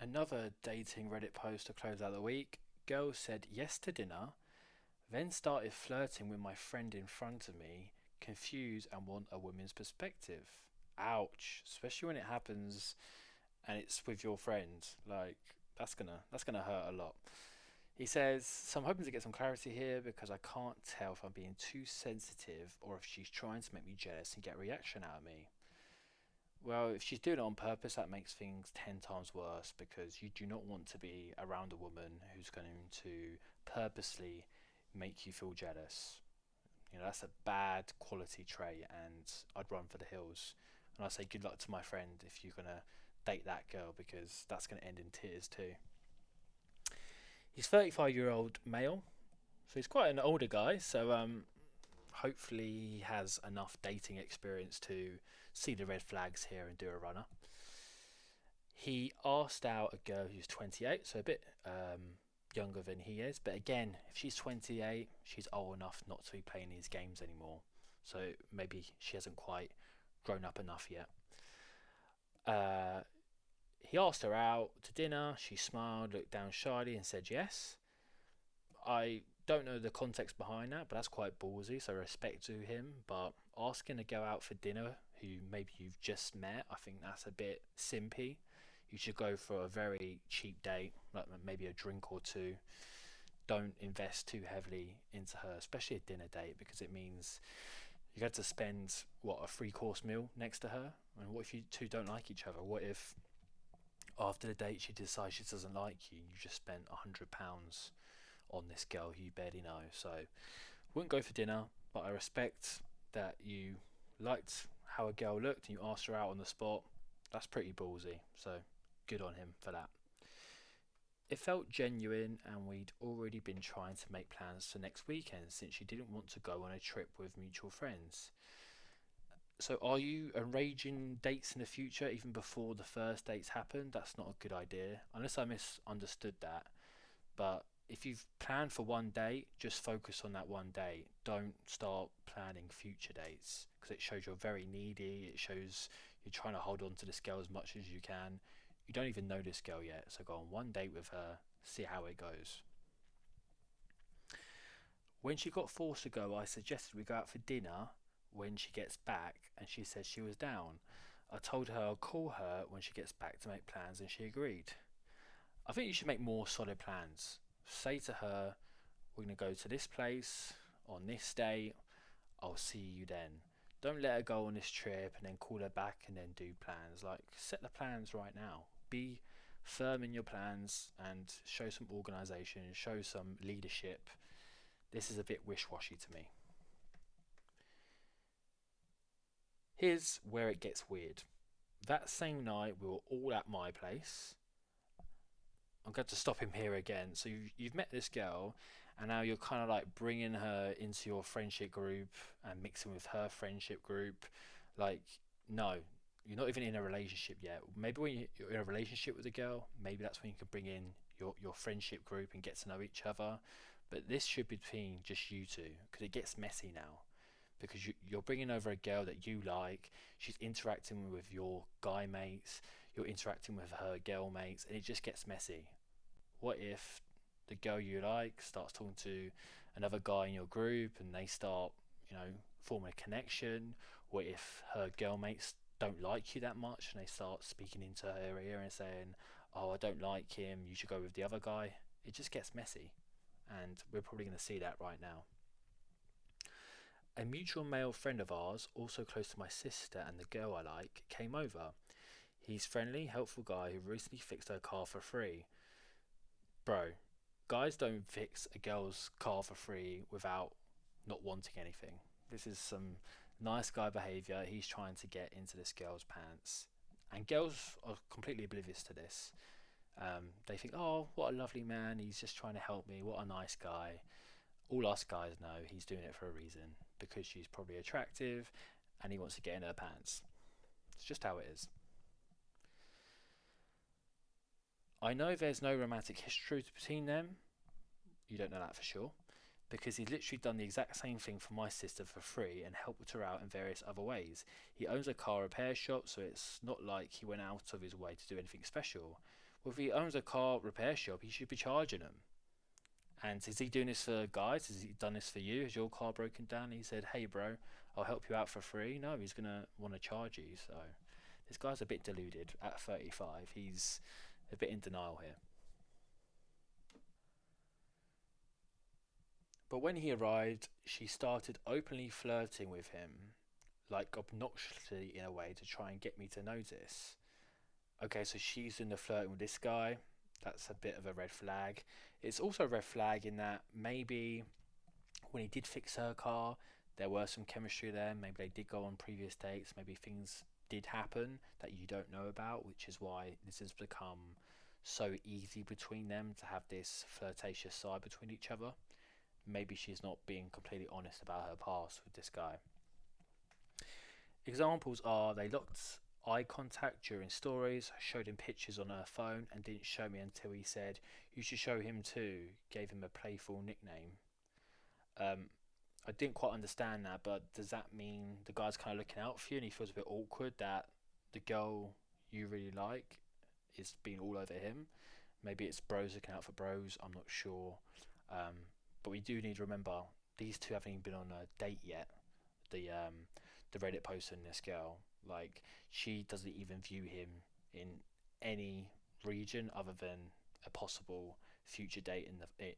Another dating Reddit post to close out the week. Girl said yes to dinner, then started flirting with my friend in front of me, confused and want a woman's perspective. Ouch. Especially when it happens and it's with your friend. Like that's gonna hurt a lot. He says, so I'm hoping to get some clarity here because I can't tell if I'm being too sensitive or if she's trying to make me jealous and get a reaction out of me. Well, if she's doing it on purpose, that makes things 10 times worse because you do not want to be around a woman who's going to purposely make you feel jealous. That's a bad quality trait, and I'd run for the hills. And I say good luck to my friend if you're going to date that girl because that's going to end in tears too. He's 35-year-old male, so he's quite an older guy, so hopefully he has enough dating experience to see the red flags here and do a runner. He asked out a girl who's 28, so a bit younger than he is. But again, if she's 28, she's old enough not to be playing these games anymore. So maybe she hasn't quite grown up enough yet. Uh, he asked her out to dinner. She smiled, looked down shyly, and said yes. I don't know the context behind that, but that's quite ballsy, so respect to him. But asking to go out for dinner, who maybe you've just met, I think that's a bit simpy. You should go for a very cheap date, like maybe a drink or two. Don't invest too heavily into her, especially a dinner date, because it means you have to spend a 3-course meal next to her. And what if you two don't like each other? What if after the date she decides she doesn't like you? You just spent £100 on this girl who you barely know. So wouldn't go for dinner, but I respect that you liked how a girl looked and you asked her out on the spot. That's pretty ballsy. So good on him for that. It felt genuine, and we'd already been trying to make plans for next weekend since she didn't want to go on a trip with mutual friends. So, are you arranging dates in the future even before the first dates happen? That's not a good idea, unless I misunderstood that. But if you've planned for one date, just focus on that one date. Don't start planning future dates because it shows you're very needy. It shows you're trying to hold on to this girl as much as you can. You don't even know this girl yet, so go on one date with her, see how it goes. When she got forced to go, I suggested we go out for dinner when she gets back, and she said she was down. I told her I'll call her when she gets back to make plans, and she agreed. I think you should make more solid plans. Say to her, we're going to go to this place on this day. I'll see you then. Don't let her go on this trip and then call her back and then do plans. Like, set the plans right now. Be firm in your plans and show some organisation, show some leadership. This is a bit wish-washy to me. Here's where it gets weird. That same night, we were all at my place. I'm going to stop him here again. So you've met this girl, and now you're kind of like bringing her into your friendship group and mixing with her friendship group. Like, no, you're not even in a relationship yet. Maybe when you're in a relationship with a girl, maybe that's when you can bring in your friendship group and get to know each other. But this should be between just you two because it gets messy now. Because you're bringing over a girl that you like, she's interacting with your guy mates, you're interacting with her girl mates, and it just gets messy. What if the girl you like starts talking to another guy in your group and they start, forming a connection? What if her girl mates don't like you that much and they start speaking into her ear and saying, oh, I don't like him, you should go with the other guy? It just gets messy, and we're probably going to see that right now. A mutual male friend of ours, also close to my sister and the girl I like, came over. He's friendly, helpful guy who recently fixed her car for free. Bro, guys don't fix a girl's car for free without not wanting anything. This is some nice guy behaviour. He's trying to get into this girl's pants. And girls are completely oblivious to this. They think, oh, what a lovely man. He's just trying to help me. What a nice guy. All us guys know he's doing it for a reason because she's probably attractive and he wants to get in her pants. It's just how it is. I know there's no romantic history between them. You don't know that for sure. Because he's literally done the exact same thing for my sister for free and helped her out in various other ways. He owns a car repair shop, so it's not like he went out of his way to do anything special. Well, if he owns a car repair shop, he should be charging them. And is he doing this for guys? Has he done this for you? Has your car broken down? He said, "Hey, bro, I'll help you out for free." No, he's gonna want to charge you. So this guy's a bit deluded at 35. He's a bit in denial here. But when he arrived, she started openly flirting with him, like obnoxiously in a way to try and get me to notice. Okay, so she's in the flirting with this guy. That's a bit of a red flag. It's also a red flag in that maybe when he did fix her car, there were some chemistry there. Maybe they did go on previous dates. Maybe things did happen that you don't know about, which is why this has become so easy between them to have this flirtatious side between each other. Maybe she's not being completely honest about her past with this guy. Examples are they looked eye contact during stories, showed him pictures on her phone, and didn't show me until he said, "You should show him too," gave him a playful nickname. Um, I didn't quite understand that, but does that mean the guy's kind of looking out for you and he feels a bit awkward that the girl you really like is being all over him? Maybe it's bros looking out for bros, I'm not sure. Um, but we do need to remember these two haven't even been on a date yet. The Reddit poster and this girl, like she doesn't even view him in any region other than a possible future date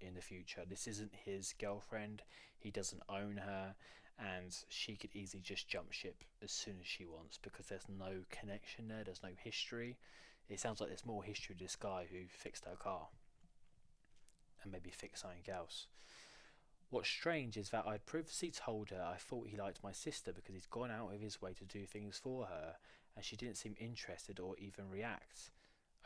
in the future. This isn't his girlfriend. He doesn't own her, and she could easily just jump ship as soon as she wants because there's no connection there. There's no history. It sounds like there's more history to this guy who fixed her car and maybe fixed something else. What's strange is that I'd previously told her I thought he liked my sister because he's gone out of his way to do things for her, and she didn't seem interested or even react.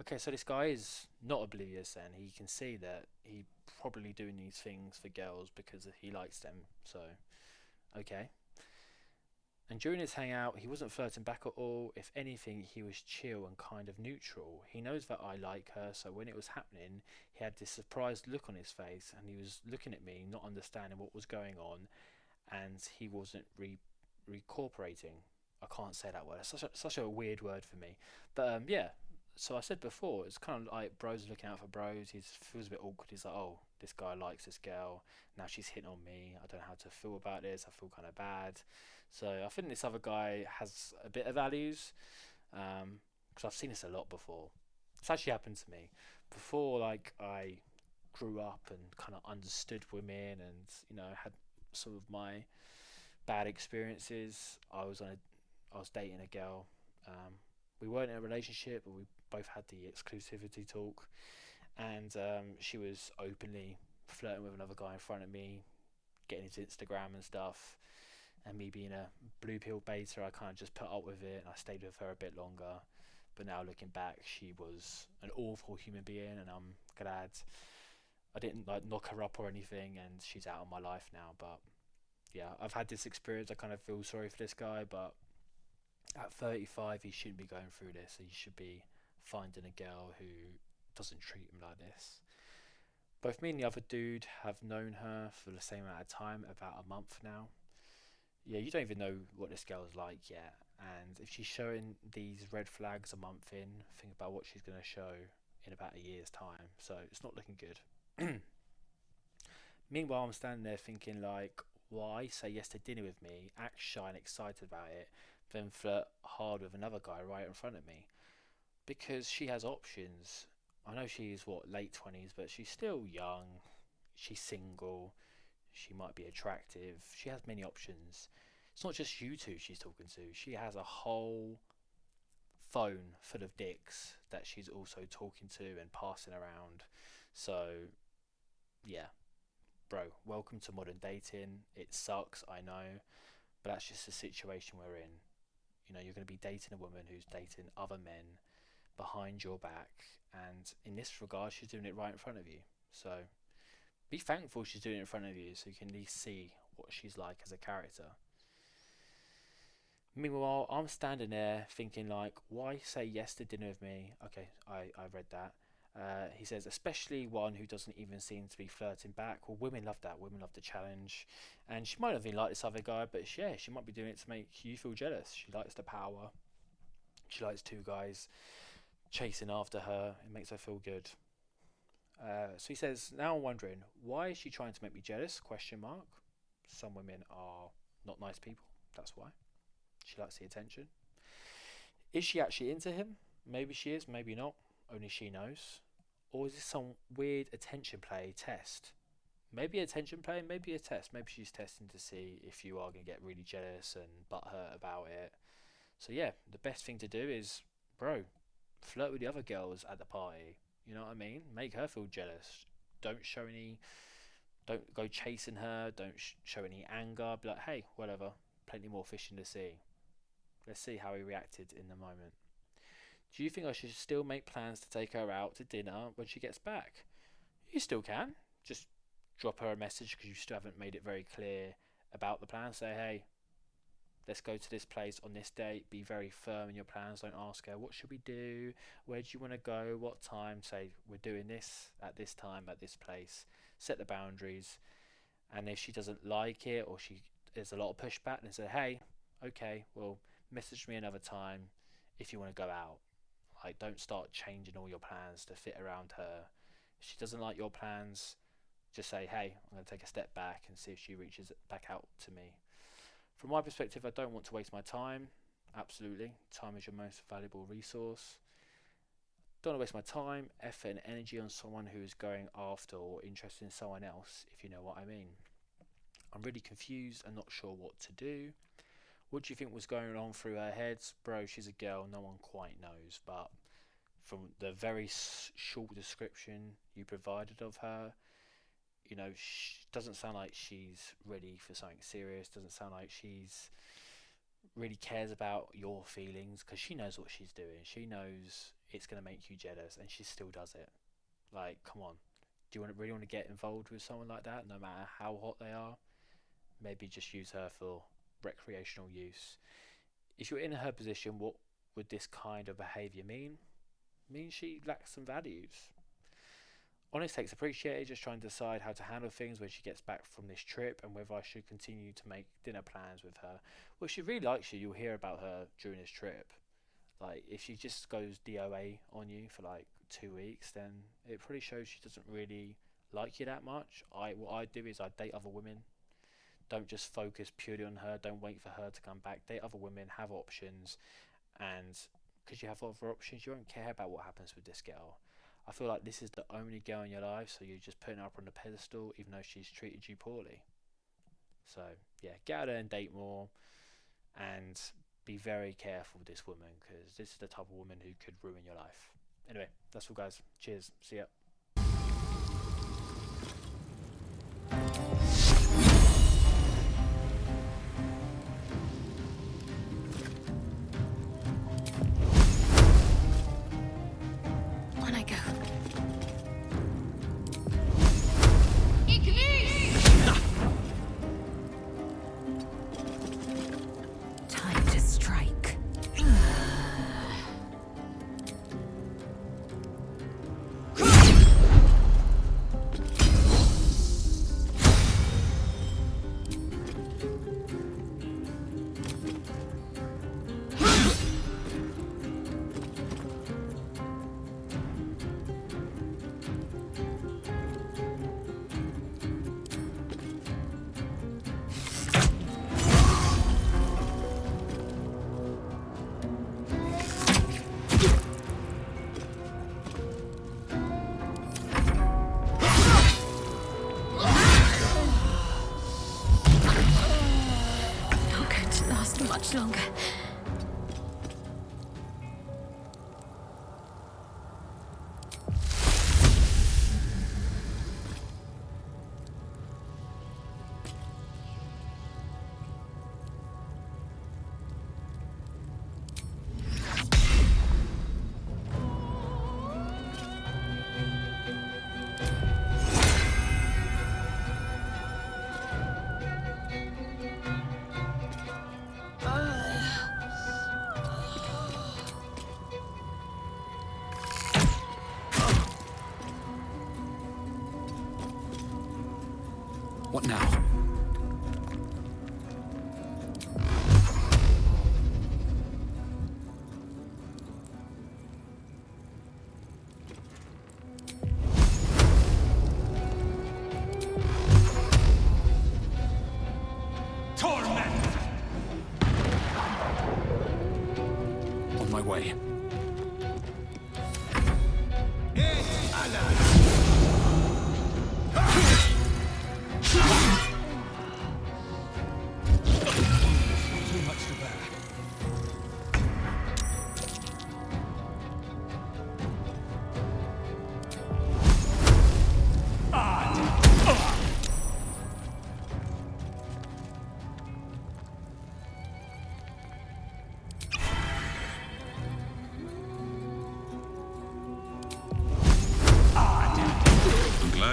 Okay, so this guy is not oblivious then. He can see that he probably doing these things for girls because he likes them. So, okay. And during his hangout, he wasn't flirting back at all. If anything, he was chill and kind of neutral. He knows that I like her, so when it was happening, he had this surprised look on his face and he was looking at me, not understanding what was going on, and he wasn't recuperating. I can't say that word. It's such a weird word for me. But yeah, so I said before, it's kind of like bros looking out for bros. He feels a bit awkward. He's like, oh, this guy likes this girl. Now she's hitting on me. I don't know how to feel about this. I feel kind of bad. So I think this other guy has a bit of values, because I've seen this a lot before. It's actually happened to me before. Like I grew up and kind of understood women, and had some of my bad experiences. I was dating a girl. We weren't in a relationship, but we both had the exclusivity talk, and she was openly flirting with another guy in front of me, getting his Instagram and stuff. And me being a blue pill beta, I kind of just put up with it, and I stayed with her a bit longer. But now looking back, she was an awful human being, and I'm glad I didn't like knock her up or anything, and she's out of my life now. But yeah, I've had this experience. I kind of feel sorry for this guy, but at 35, he shouldn't be going through this. He should be finding a girl who doesn't treat him like this. Both me and the other dude have known her for the same amount of time, about a month now. Yeah, you don't even know what this girl's like yet. And if she's showing these red flags a month in, think about what she's going to show in about a year's time. So it's not looking good. Meanwhile, I'm standing there thinking like, why say yes to dinner with me, act shy and excited about it, then flirt hard with another guy right in front of me? Because she has options. I know she's late 20s, but she's still young. She's single. She might be attractive. She has many options. It's not just you two she's talking to. She has a whole phone full of dicks that she's also talking to and passing around. So, yeah, bro, welcome to modern dating. It sucks, I know, but that's just the situation we're in. You're going to be dating a woman who's dating other men behind your back, and in this regard, she's doing it right in front of you. So, be thankful she's doing it in front of you so you can at least see what she's like as a character. Meanwhile, I'm standing there thinking like, why say yes to dinner with me? Okay, I read that. He says, especially one who doesn't even seem to be flirting back. Well, women love that. Women love the challenge. And she might not even like this other guy, but yeah, she might be doing it to make you feel jealous. She likes the power. She likes two guys chasing after her. It makes her feel good. So he says, now I'm wondering, why is she trying to make me jealous? Question mark. Some women are not nice people. That's why. She likes the attention. Is she actually into him? Maybe she is, maybe not. Only she knows. Or is this some weird attention play test? Maybe attention play, maybe a test. Maybe she's testing to see if you are going to get really jealous and butthurt about it. So yeah, the best thing to do is, bro, flirt with the other girls at the party. You know what I mean? Make her feel jealous. Don't go chasing her. Don't show any anger. Be like, hey, whatever. Plenty more fish in the sea. Let's see how he reacted in the moment. Do you think I should still make plans to take her out to dinner when she gets back? You still can. Just drop her a message because you still haven't made it very clear about the plan. Say, hey, let's go to this place on this date. Be very firm in your plans. Don't ask her, what should we do? Where do you want to go? What time? Say, we're doing this at this time at this place. Set the boundaries. And if she doesn't like it or there's a lot of pushback, then say, hey, okay, well, message me another time if you want to go out. Like, don't start changing all your plans to fit around her. If she doesn't like your plans, just say, hey, I'm going to take a step back and see if she reaches back out to me. From my perspective, I don't want to waste my time. Absolutely. Time is your most valuable resource. Don't want to waste my time, effort and energy on someone who is going after or interested in someone else, if you know what I mean. I'm really confused and not sure what to do. What do you think was going on through her head? Bro, she's a girl, no one quite knows, but from the very short description you provided of her, you know, doesn't sound like she's ready for something serious. Doesn't sound like she's really cares about your feelings, because she knows what she's doing. She knows it's going to make you jealous, and she still does it. Like, come on. Do you really want to get involved with someone like that, no matter how hot they are? Maybe just use her for recreational use. If you're in her position, what would this kind of behaviour mean? It means she lacks some values. Honest takes appreciated, just trying to decide how to handle things when she gets back from this trip and whether I should continue to make dinner plans with her. Well, if she really likes you, you'll hear about her during this trip. Like, if she just goes DOA on you for like 2 weeks, then it probably shows she doesn't really like you that much. What I do is I date other women. Don't just focus purely on her. Don't wait for her to come back. Date other women, have options, and because you have other options, you won't care about what happens with this girl. I feel like this is the only girl in your life, so you're just putting her up on the pedestal even though she's treated you poorly. So yeah, get out there and date more, and be very careful with this woman, because this is the type of woman who could ruin your life. Anyway, that's all guys. Cheers. See ya. Longer. What now?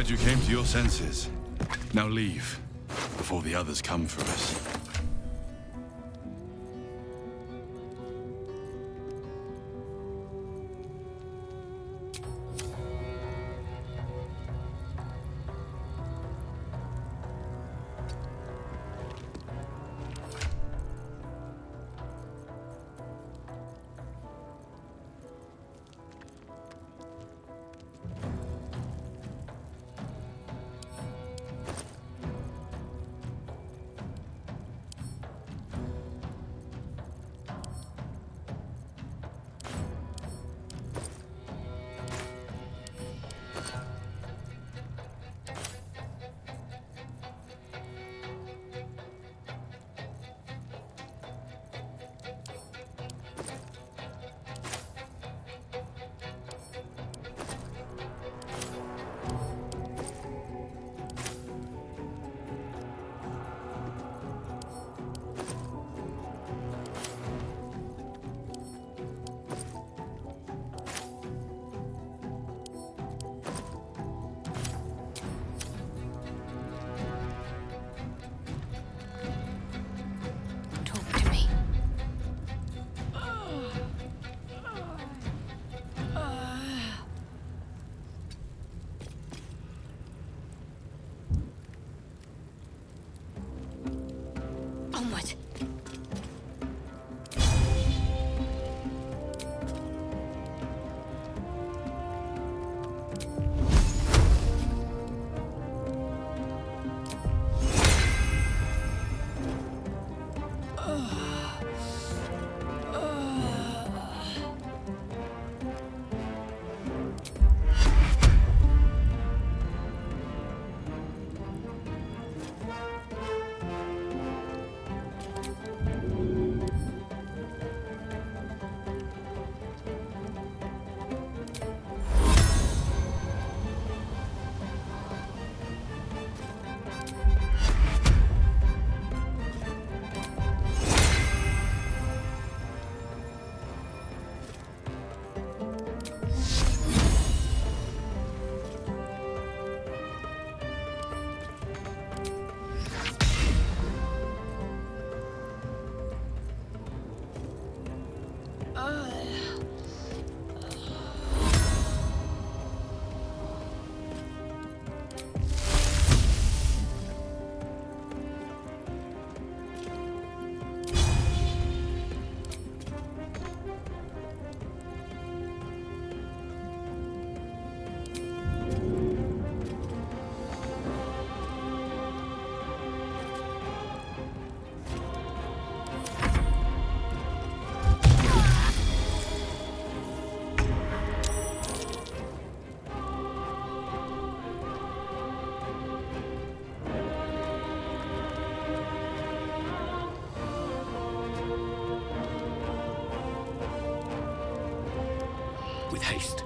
Glad you came to your senses. Now leave, before the others come for us. Onward. With haste.